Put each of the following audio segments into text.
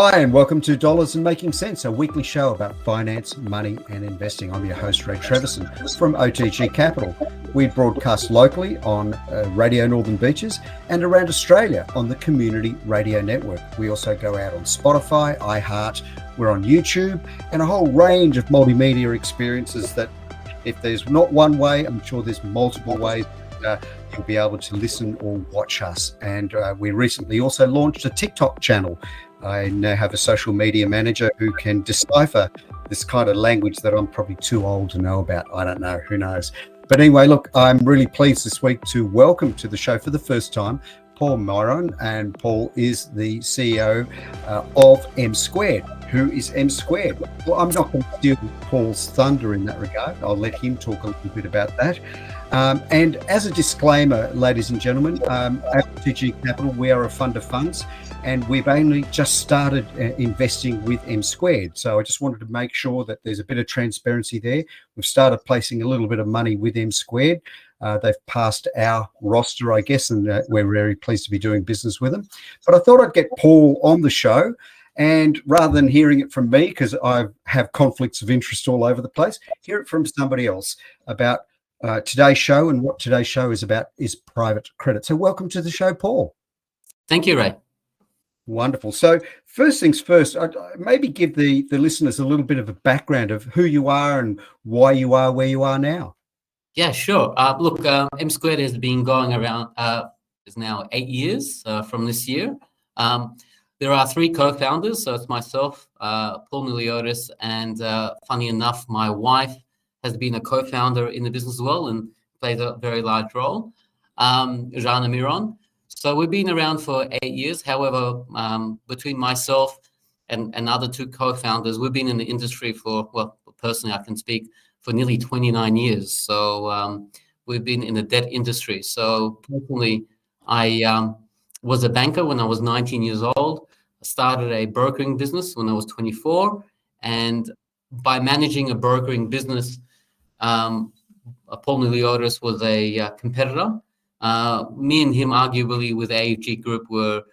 Hi, and welcome to Dollars and Making Sense, a weekly show about finance, money, and investing. I'm your host, Ray Treverson from OTG Capital. We broadcast locally on Radio Northern Beaches and around Australia on the Community Radio Network. We also go out on Spotify, iHeart, we're on YouTube, and a whole range of multimedia experiences that if there's not one way, I'm sure there's multiple ways you'll be able to listen or watch us. And we recently also launched a TikTok channel. I now have a social media manager who can decipher this kind of language that I'm probably too old to know about. I don't know, who knows? But anyway, look, I'm really pleased this week to welcome to the show for the first time, Paul Miron. And Paul is the CEO of MSquared. Who is MSquared? Well, I'm not going to steal Paul's thunder in that regard. I'll let him talk a little bit about that. And as a disclaimer, ladies and gentlemen, at OTG Capital, we are a fund of funds, and we've only just started investing with MSquared. So I just wanted to make sure that there's a bit of transparency there. We've started placing a little bit of money with MSquared. They've passed our roster, I guess, and we're very pleased to be doing business with them. But I thought I'd get Paul on the show. And rather than hearing it from me, because I have conflicts of interest all over the place, hear it from somebody else about today's show. And what today's show is about is private credit. So welcome to the show, Paul. Thank you, Ray. Wonderful. So first things first, I'd maybe give the listeners a little bit of a background of who you are and why you are where you are now. Yeah, sure. Look, MSquared has been going around, is now 8 years from this year. There are three co-founders, so it's myself, Paul Miliotis, and funny enough, my wife has been a co-founder in the business as well and plays a very large role, Miron. So we've been around for 8 years. However, between myself and other two co-founders, we've been in the industry for, well, personally, I can speak for nearly 29 years. So we've been in the debt industry. So personally, I was a banker when I was 19 years old. I started a brokering business when I was 24. And by managing a brokering business, Paul Miliotis was a competitor. Me and him, arguably, with AFG Group, were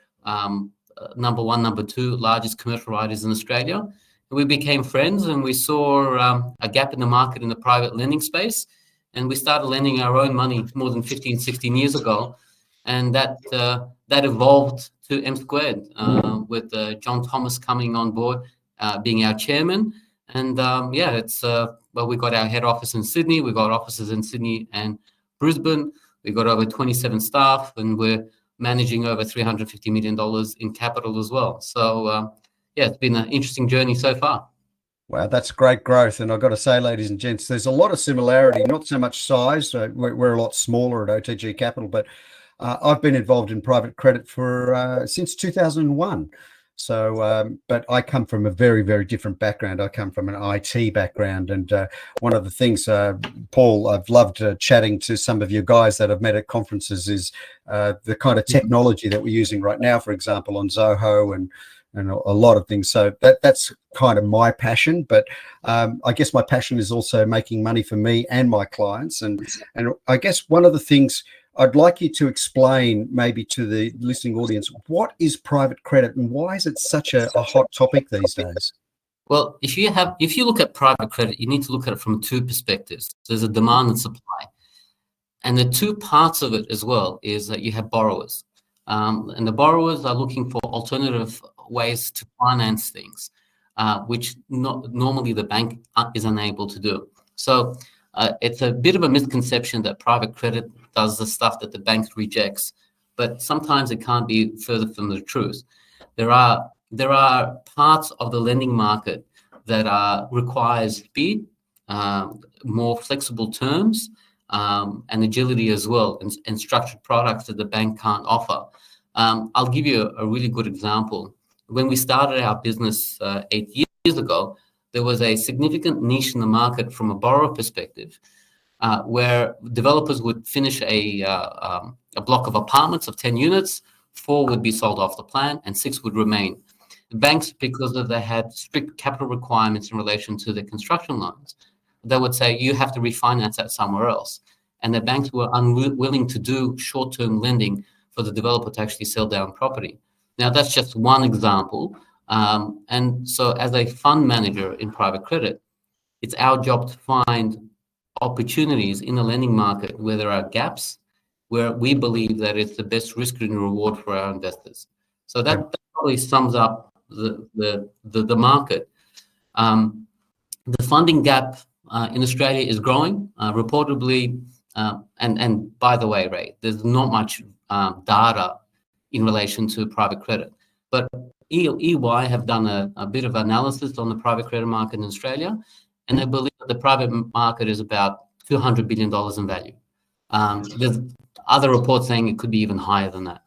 number one, number two largest commercial writers in Australia. And we became friends, and we saw a gap in the market in the private lending space. And we started lending our own money more than 15, 16 years ago. And that evolved to MSquared, with John Thomas coming on board, being our chairman. And well, we got our head office in Sydney. We got offices in Sydney and Brisbane. We've got over 27 staff, and we're managing over $350 million in capital as well. So, it's been an interesting journey so far. Wow, that's great growth. And I've got to say, ladies and gents, there's a lot of similarity, not so much size. We're a lot smaller at OTG Capital, but I've been involved in private credit for since 2001. So, but I come from a very, very different background. I come from an IT background. And one of the things, Paul, I've loved chatting to some of you guys that I've met at conferences is the kind of technology that we're using right now, for example, on Zoho and a lot of things. So that's kind of my passion. But I guess my passion is also making money for me and my clients. And I guess one of the things I'd like you to explain maybe to the listening audience, what is private credit and why is it such a hot topic these days? Well, if you look at private credit, you need to look at it from two perspectives. There's a demand and supply. And the two parts of it as well is that you have borrowers. And the borrowers are looking for alternative ways to finance things, which normally the bank is unable to do. So it's a bit of a misconception that private credit does the stuff that the bank rejects, but sometimes it can't be further from the truth. There are parts of the lending market that requires speed, more flexible terms, and agility as well, and structured products that the bank can't offer. I'll give you a really good example. When we started our business 8 years ago, there was a significant niche in the market from a borrower perspective, where developers would finish a block of apartments of 10 units, 4 would be sold off the plan, and 6 would remain. The banks, because they had strict capital requirements in relation to the construction loans, they would say, you have to refinance that somewhere else. And the banks were unwilling to do short-term lending for the developer to actually sell down property. Now, that's just one example And so as a fund manager in private credit, it's our job to find opportunities in the lending market where there are gaps, where we believe that it's the best risk and reward for our investors. So that probably sums up the market. The funding gap in Australia is growing, reportedly, and by the way, Ray, there's not much data in relation to private credit, but EY have done a bit of analysis on the private credit market in Australia, and they believe that the private market is about $200 billion in value. There's other reports saying it could be even higher than that.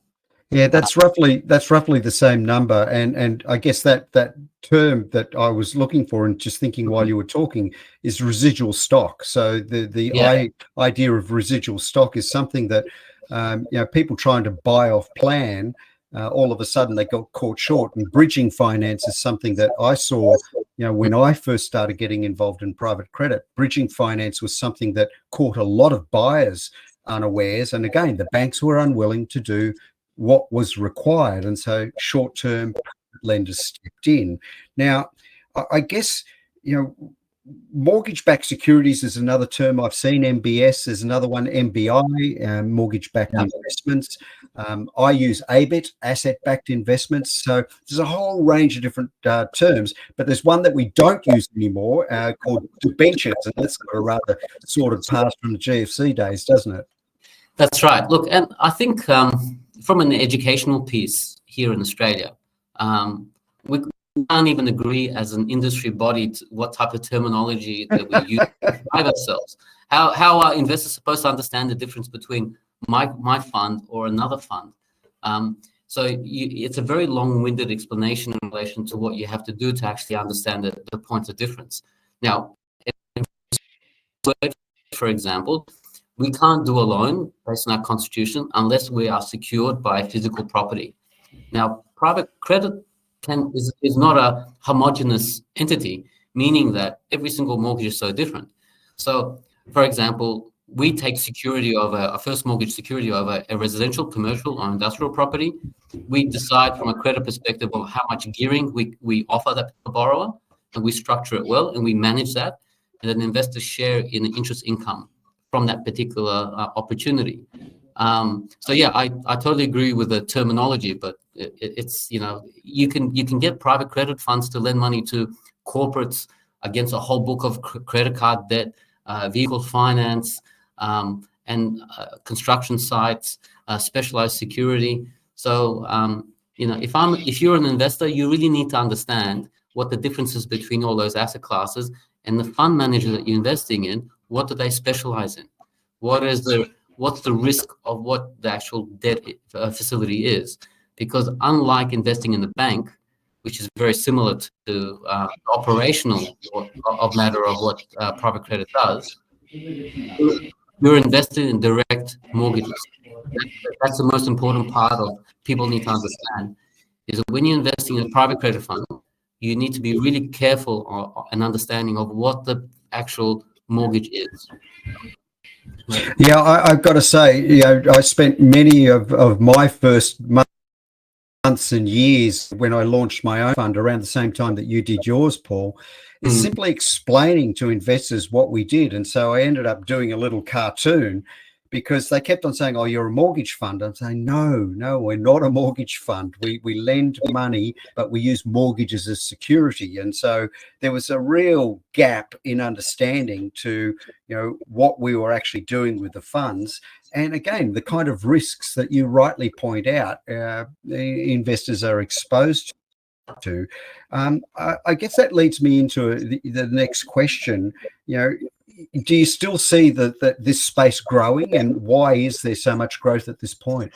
Yeah, that's roughly the same number, and I guess that term that I was looking for and just thinking while you were talking is residual stock. So the idea of residual stock is something that people trying to buy off plan, all of a sudden they got caught short. And bridging finance is something that I saw, when I first started getting involved in private credit. Bridging finance was something that caught a lot of buyers unawares, and again, the banks were unwilling to do what was required, and so short-term lenders stepped in. Now, I guess mortgage-backed securities is another term I've seen. MBS is another one. MBI, mortgage-backed investments. I use ABIT, asset-backed investments. So there's a whole range of different terms, but there's one that we don't use anymore called debentures, and that's got a rather sort of past from the GFC days, doesn't it? That's right. Look, and I think from an educational piece here in Australia, we can't even agree as an industry body to what type of terminology that we use to describe ourselves. How are investors supposed to understand the difference between my fund or another fund? It's a very long-winded explanation in relation to what you have to do to actually understand the points of difference. Now, for example, we can't do a loan based on our constitution unless we are secured by physical property. Now, private credit is not a homogeneous entity, meaning that every single mortgage is so different. So, for example, we take security over a first mortgage security over a residential, commercial, or industrial property. We decide from a credit perspective of how much gearing we offer that borrower, and we structure it well, and we manage that, and then investors share in the interest income from that particular opportunity. I totally agree with the terminology, but it's you can get private credit funds to lend money to corporates against a whole book of credit card debt, vehicle finance, and construction sites, specialized security. So if you're an investor, you really need to understand what the differences between all those asset classes, and the fund manager that you're investing in, what do they specialize in? What's the risk of what the actual debt facility is? Because unlike investing in the bank, which is very similar to the operational matter of what private credit does, you're invested in direct mortgages. That's the most important part of people need to understand, is that when you're investing in a private credit fund, you need to be really careful and understanding of what the actual mortgage is. Yeah, I've got to say, I spent many of my first months and years when I launched my own fund around the same time that you did yours, Paul, is simply explaining to investors what we did. And so I ended up doing a little cartoon, because they kept on saying, "Oh, you're a mortgage fund." I'm saying, no, we're not a mortgage fund. We lend money, but we use mortgages as security. And so there was a real gap in understanding to, what we were actually doing with the funds. And again, the kind of risks that you rightly point out, investors are exposed to. I guess that leads me into the next question. Do you still see that this space growing, and why is there so much growth at this point?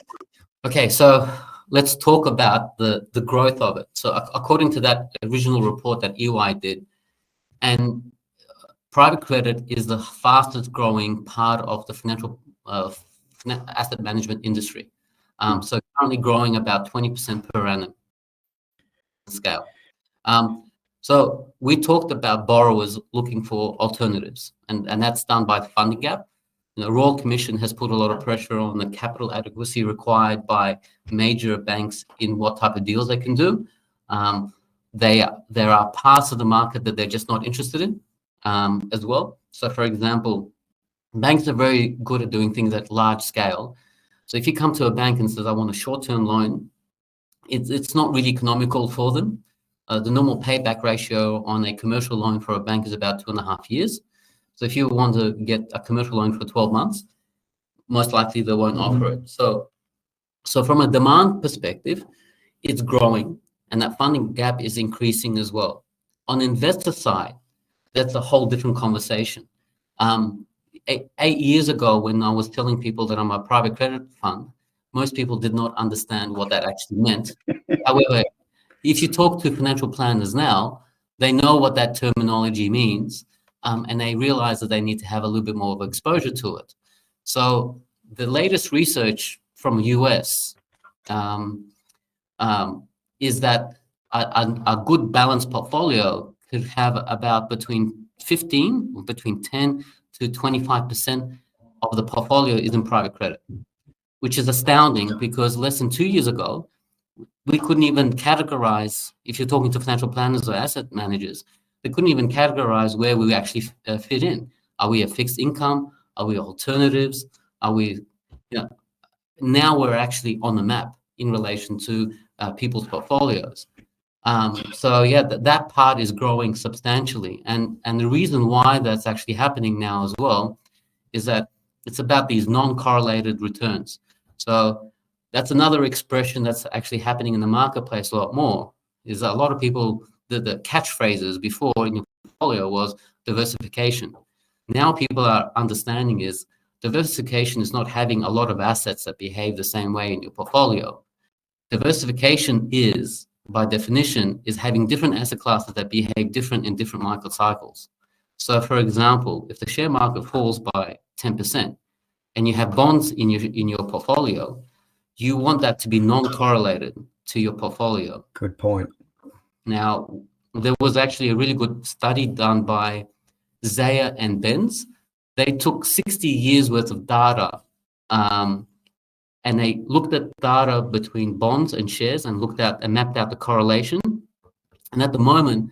Okay, so let's talk about the growth of it. So according to that original report that EY did, and private credit is the fastest growing part of the financial asset management industry. So currently growing about 20% per annum scale. So we talked about borrowers looking for alternatives, and that's done by the funding gap. The Royal Commission has put a lot of pressure on the capital adequacy required by major banks in what type of deals they can do. there are parts of the market that they're just not interested in as well. So, for example, banks are very good at doing things at large scale. So if you come to a bank and says, I want a short-term loan, it's not really economical for them. The normal payback ratio on a commercial loan for a bank is about 2.5 years. So if you want to get a commercial loan for 12 months, most likely they won't offer it. So from a demand perspective, it's growing, and that funding gap is increasing as well. On the investor side, that's a whole different conversation. 8 years ago, when I was telling people that I'm a private credit fund, most people did not understand what that actually meant. However, if you talk to financial planners now, they know what that terminology means, and they realize that they need to have a little bit more of exposure to it. So the latest research from US is that a good balanced portfolio could have about between 10 to 25% of the portfolio is in private credit, which is astounding because less than 2 years ago, we couldn't even categorize, if you're talking to financial planners or asset managers, they couldn't even categorize where we actually fit in. Are we a fixed income? Are we alternatives? Are we, now we're actually on the map in relation to people's portfolios. So yeah, that part is growing substantially. And the reason why that's actually happening now as well is that it's about these non-correlated returns. So that's another expression that's actually happening in the marketplace a lot more, is that a lot of people, the catchphrases before in your portfolio was diversification. Now people are understanding is diversification is not having a lot of assets that behave the same way in your portfolio. Diversification is, by definition, is having different asset classes that behave different in different market cycles. So, for example, if the share market falls by 10% and you have bonds in your portfolio, you want that to be non-correlated to your portfolio. Good point. Now, there was actually a really good study done by Zaya and Benz. They took 60 years worth of data and they looked at data between bonds and shares and mapped out the correlation. And at the moment,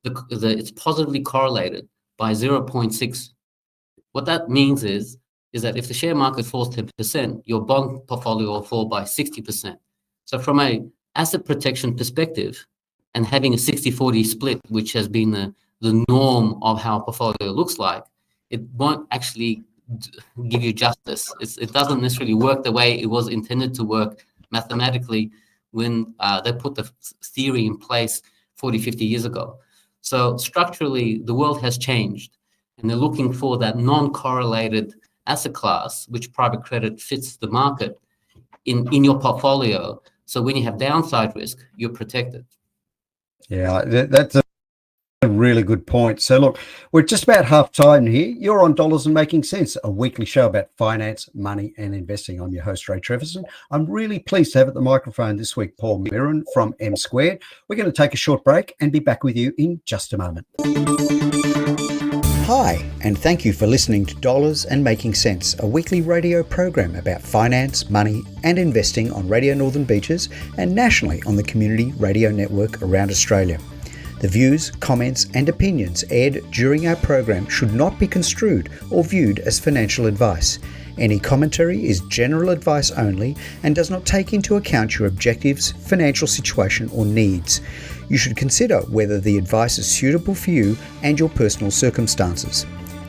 it's positively correlated by 0.6. What that means is that if the share market falls 10%, your bond portfolio will fall by 60%. So from a asset protection perspective, and having a 60-40 split, which has been the norm of how a portfolio looks like, it won't actually give you justice. It doesn't necessarily work the way it was intended to work mathematically when they put the theory in place 40, 50 years ago. So structurally, the world has changed, and they're looking for that non-correlated asset class, which private credit fits the market in your portfolio. So when you have downside risk, you're protected. Yeah, that's a really good point. So look, we're just about half time here. You're on Dollars and Making Sense, a weekly show about finance, money, and investing. I'm your host, Ray Treverson. I'm really pleased to have at the microphone this week Paul Miron from MSquared. We're going to take a short break and be back with you in just a moment. Hi, and thank you for listening to Dollars and Making Sense, a weekly radio program about finance, money, and investing on Radio Northern Beaches and nationally on the Community Radio Network around Australia. The views, comments, and opinions aired during our program should not be construed or viewed as financial advice. Any commentary is general advice only and does not take into account your objectives, financial situation, or needs. You should consider whether the advice is suitable for you and your personal circumstances.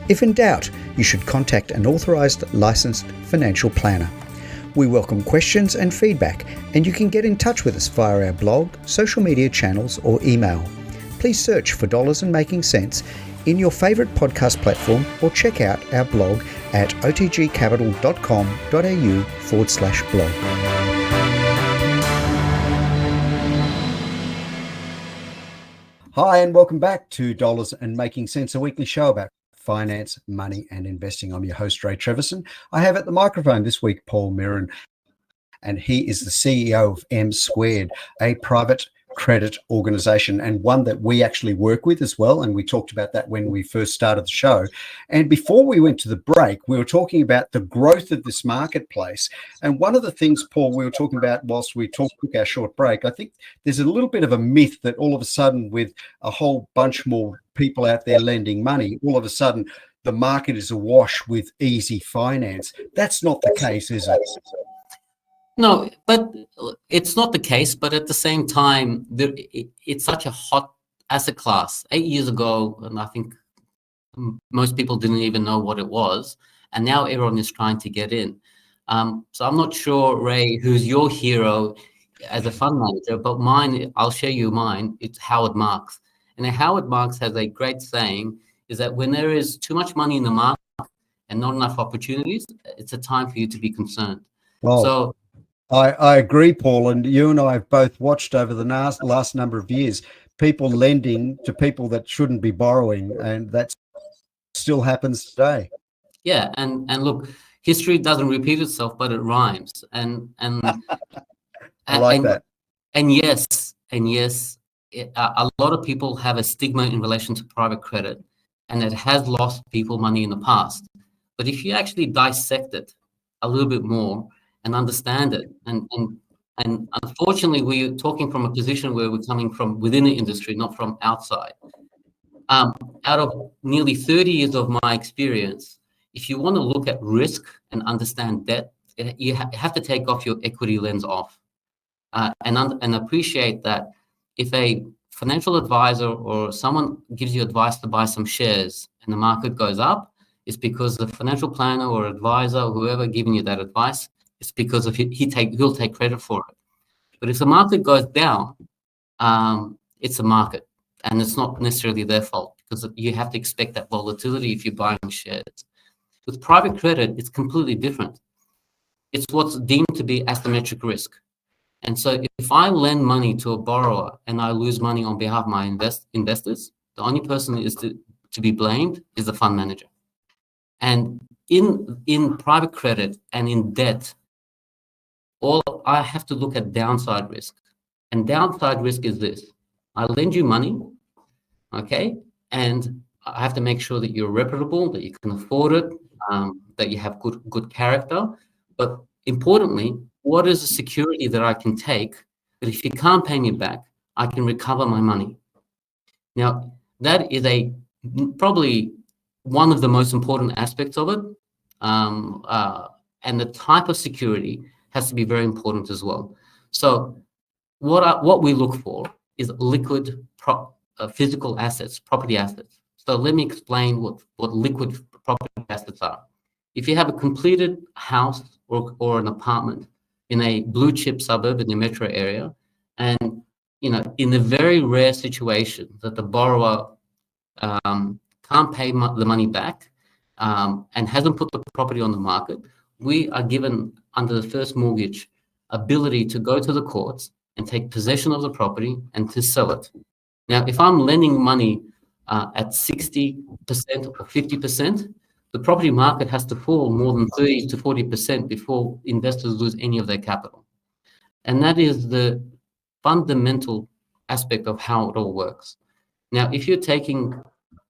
If in doubt, you should contact an authorised licensed financial planner. We welcome questions and feedback, and you can get in touch with us via our blog, social media channels, or email. Please search for Dollars and Making Sense in your favourite podcast platform or check out our blog at otgcapital.com.au/blog. Hi, and welcome back to Dollars and Making Sense, a weekly show about finance, money, and investing. I'm your host, Ray Treverson. I have at the microphone this week Paul Miron, and he is the CEO of MSquared, a private credit organization, and one that we actually work with as well. And we talked about that when we first started the show. And before we went to the break, we were talking about the growth of this marketplace. And one of the things, Paul, we were talking about whilst we took our short break, I think there's a little bit of a myth that all of a sudden, with a whole bunch more people out there lending money, all of a sudden the market is awash with easy finance. That's not the case, is it? No, but it's not the case. But at the same time, it's such a hot asset class. 8 years ago, and I think most people didn't even know what it was, and now everyone is trying to get in. So I'm not sure, Ray, who's your hero as a fund manager, but mine, I'll share you mine. It's Howard Marks. And Howard Marks has a great saying, is that when there is too much money in the market and not enough opportunities, it's a time for you to be concerned. Well, so I agree, Paul, and you and I have both watched over the last number of years people lending to people that shouldn't be borrowing, and that still happens today. Yeah, and look, history doesn't repeat itself, but it rhymes. And I like that. And yes, a lot of people have a stigma in relation to private credit, and it has lost people money in the past. But if you actually dissect it a little bit more and understand it, and unfortunately, we're talking from a position where we're coming from within the industry, not from outside. Out of nearly 30 years of my experience, if you want to look at risk and understand debt, you have to take off your equity lens off, and appreciate that if a financial advisor or someone gives you advice to buy some shares and the market goes up, it's because the financial planner or advisor or whoever giving you that advice, it's because of he'll take credit for it. But if the market goes down, it's a market, and it's not necessarily their fault, because you have to expect that volatility if you're buying shares. With private credit, it's completely different. It's what's deemed to be asymmetric risk. And so if I lend money to a borrower and I lose money on behalf of my investors, the only person is to be blamed is the fund manager. And in private credit and in debt, I have to look at downside risk. And downside risk is this: I lend you money, okay, and I have to make sure that you're reputable, that you can afford it, that you have good character. But importantly, what is the security that I can take that if you can't pay me back, I can recover my money? Now, that is probably one of the most important aspects of it. And the type of security has to be very important as well. So what we look for is liquid physical assets, property assets. So let me explain what liquid property assets are. If you have a completed house or an apartment in a blue chip suburb in the metro area, and in the very rare situation that the borrower can't pay the money back and hasn't put the property on the market, we are given under the first mortgage ability to go to the courts and take possession of the property and to sell it. Now, if I'm lending money at 60% or 50%, the property market has to fall more than 30 to 40% before investors lose any of their capital. And that is the fundamental aspect of how it all works. Now, if you're taking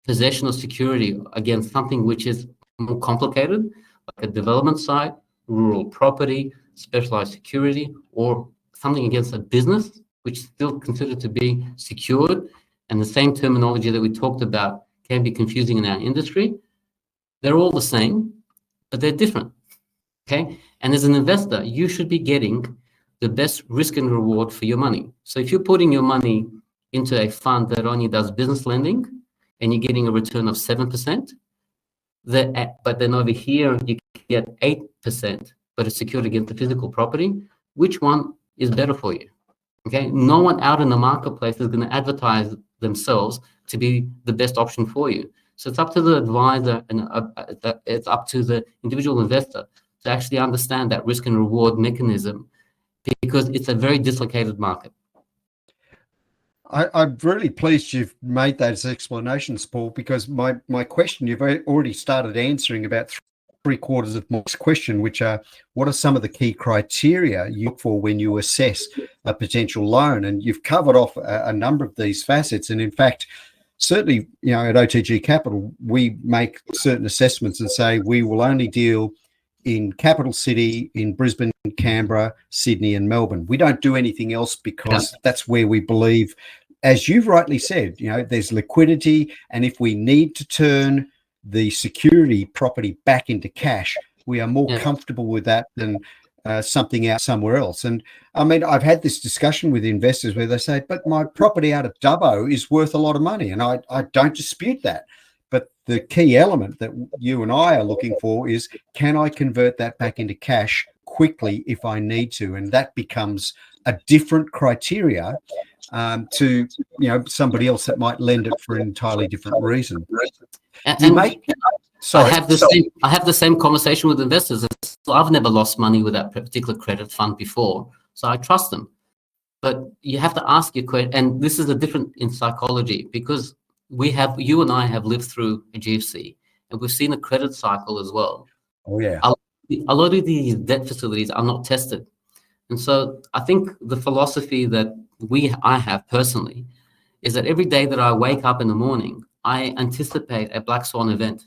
possession of security against something which is more complicated, like a development site, rural property, specialized security, or something against a business, which is still considered to be secured, and the same terminology that we talked about can be confusing in our industry, they're all the same, but they're different, okay? And as an investor, you should be getting the best risk and reward for your money. So if you're putting your money into a fund that only does business lending and you're getting a return of 7%, but then over here you get 8%, but it's secured against the physical property, which one is better for you? Okay, no one out in the marketplace is going to advertise themselves to be the best option for you. So it's up to the advisor and it's up to the individual investor to actually understand that risk and reward mechanism, because it's a very dislocated market. I'm really pleased you've made those explanations, Paul, because my question you've already started answering about 3/4 of Mark's question, which are, what are some of the key criteria you look for when you assess a potential loan? And you've covered off a number of these facets. And in fact, certainly, at OTG Capital, we make certain assessments and say we will only deal in capital city, in Brisbane, Canberra, Sydney, and Melbourne. We don't do anything else because that's where we believe, as you've rightly said, there's liquidity. And if we need to turn the security property back into cash, we are more comfortable with that than something out somewhere else. And I mean, I've had this discussion with investors where they say, but my property out of Dubbo is worth a lot of money. And I don't dispute that. But the key element that you and I are looking for is, can I convert that back into cash quickly if I need to? And that becomes a different criteria to somebody else that might lend it for an entirely different reason. I have the same conversation with investors. I've never lost money with that particular credit fund before, so I trust them. But you have to ask your question, and this is a different in psychology, because you and I have lived through a GFC, and we've seen a credit cycle as well. Oh yeah. A lot of these debt facilities are not tested, and so I think the philosophy that I have personally is that every day that I wake up in the morning, I anticipate a black swan event.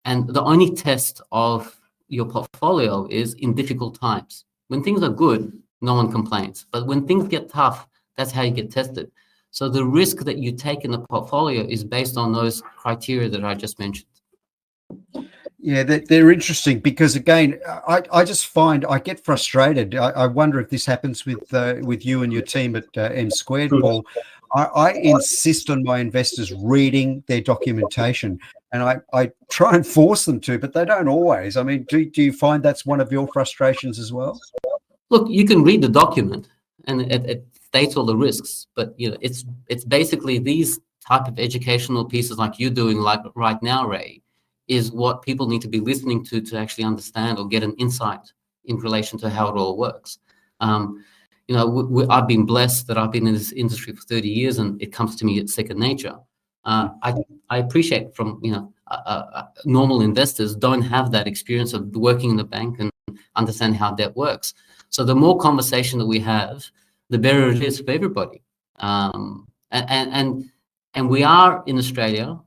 And the only test of your portfolio is in difficult times. When things are good, no one complains. But when things get tough, that's how you get tested. So the risk that you take in the portfolio is based on those criteria that I just mentioned. Yeah, they're interesting because, again, I just find I get frustrated. I wonder if this happens with you and your team at MSquared, Paul. I insist on my investors reading their documentation, and I try and force them to, but they don't always. I mean, do you find that's one of your frustrations as well? Look, you can read the document, and it states all the risks, but it's basically these type of educational pieces like you're doing, like right now, Ray, is what people need to be listening to actually understand or get an insight in relation to how it all works. I've been blessed that I've been in this industry for 30 years, and it comes to me at second nature. I appreciate from normal investors don't have that experience of working in the bank and understand how debt works. So the more conversation that we have, the better it is for everybody. And we are in Australia,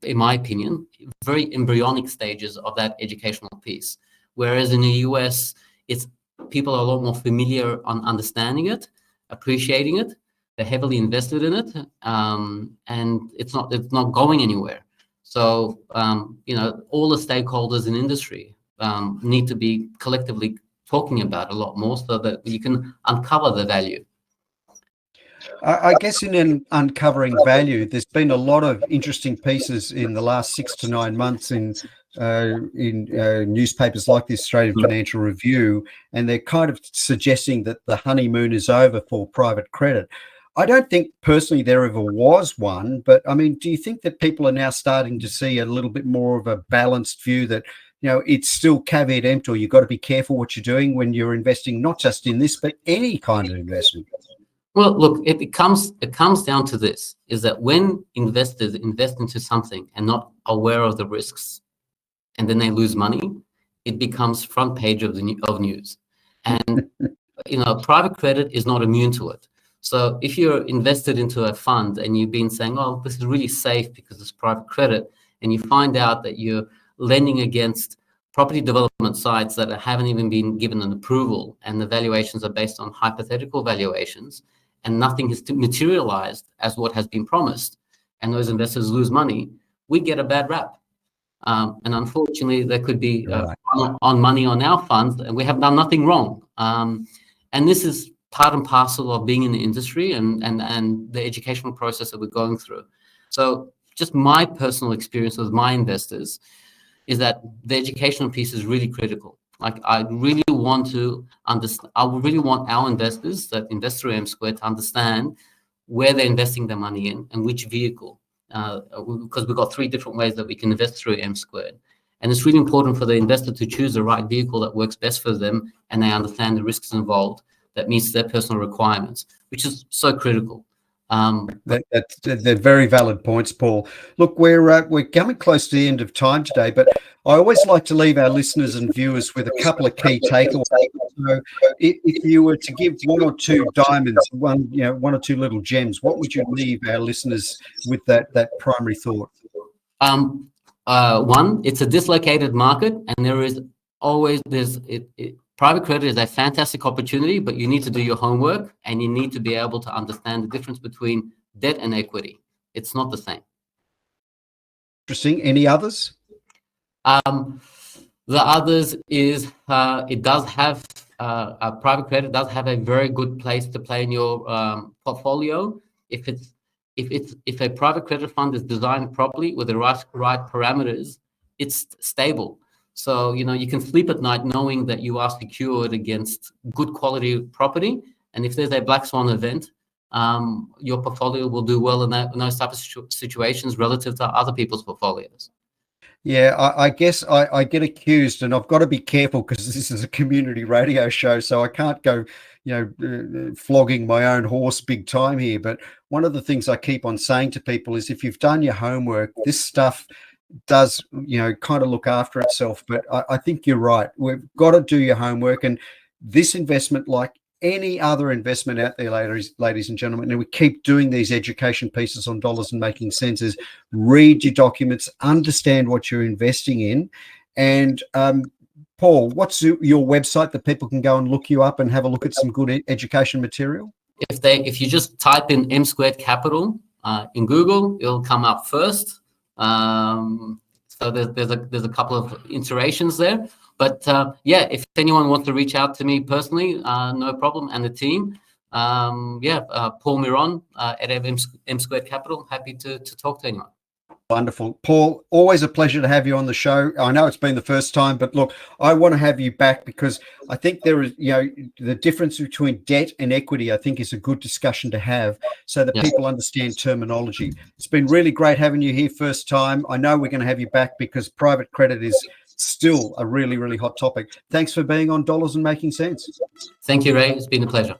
in my opinion, very embryonic stages of that educational piece. Whereas in the US, people are a lot more familiar on understanding it, appreciating it. They're heavily invested in it, and it's not going anywhere. So all the stakeholders in industry need to be collectively talking about a lot more so that you can uncover the value. I guess in uncovering value, there's been a lot of interesting pieces in the last 6 to 9 months in newspapers like the Australian Financial Review, and they're kind of suggesting that the honeymoon is over for private credit. I don't think personally there ever was one, but I mean, do you think that people are now starting to see a little bit more of a balanced view that, it's still caveat emptor, you've got to be careful what you're doing when you're investing, not just in this, but any kind of investment? Well, look, it comes down to this, is that when investors invest into something and not aware of the risks, and then they lose money, it becomes front page of news. And, private credit is not immune to it. So if you're invested into a fund and you've been saying, oh, this is really safe because it's private credit, and you find out that you're lending against property development sites that haven't even been given an approval, and the valuations are based on hypothetical valuations, and nothing has materialized as what has been promised, and those investors lose money, we get a bad rap. And unfortunately, there could be on money on our funds, and we have done nothing wrong. And this is part and parcel of being in the industry and the educational process that we're going through. So just my personal experience with my investors is that the educational piece is really critical. Like I really want our investors that invest through MSquared to understand where they're investing their money in and which vehicle, because we've got 3 different ways that we can invest through MSquared. And it's really important for the investor to choose the right vehicle that works best for them, and they understand the risks involved that meets their personal requirements, which is so critical. They're very valid points, Paul. Look, we're coming close to the end of time today, but I always like to leave our listeners and viewers with a couple of key takeaways. So, if you were to give one or two diamonds, one or two little gems, what would you leave our listeners with that primary thought? One, it's a dislocated market, and private credit is a fantastic opportunity, but you need to do your homework and you need to be able to understand the difference between debt and equity. It's not the same. Interesting. Any others? The others is it does have private credit does have a very good place to play in your portfolio if a private credit fund is designed properly with the right parameters. It's stable. So, you can sleep at night knowing that you are secured against good quality property. And if there's a black swan event, your portfolio will do well in those type of situations relative to other people's portfolios. Yeah, I guess I get accused, and I've got to be careful because this is a community radio show, so I can't go, flogging my own horse big time here. But one of the things I keep on saying to people is if you've done your homework, this stuff does kind of look after itself. But I think you're right. We've got to do your homework, and this investment, like any other investment out there, ladies and gentlemen, and we keep doing these education pieces on dollars and making sense, is read your documents, understand what you're investing in. And Paul, what's your website that people can go and look you up and have a look at some good education material? If you just type in MSquared Capital in Google, it'll come up first. So there's a couple of iterations there, but if anyone wants to reach out to me personally, no problem, and the team, Paul Miron at MSquared Capital, happy to talk to anyone. Wonderful. Paul, always a pleasure to have you on the show. I know it's been the first time, but look, I want to have you back because I think there is, the difference between debt and equity, I think is a good discussion to have so that people understand terminology. It's been really great having you here first time. I know we're going to have you back because private credit is still a really, really hot topic. Thanks for being on Dollars and Making Sense. Thank you, Ray. It's been a pleasure.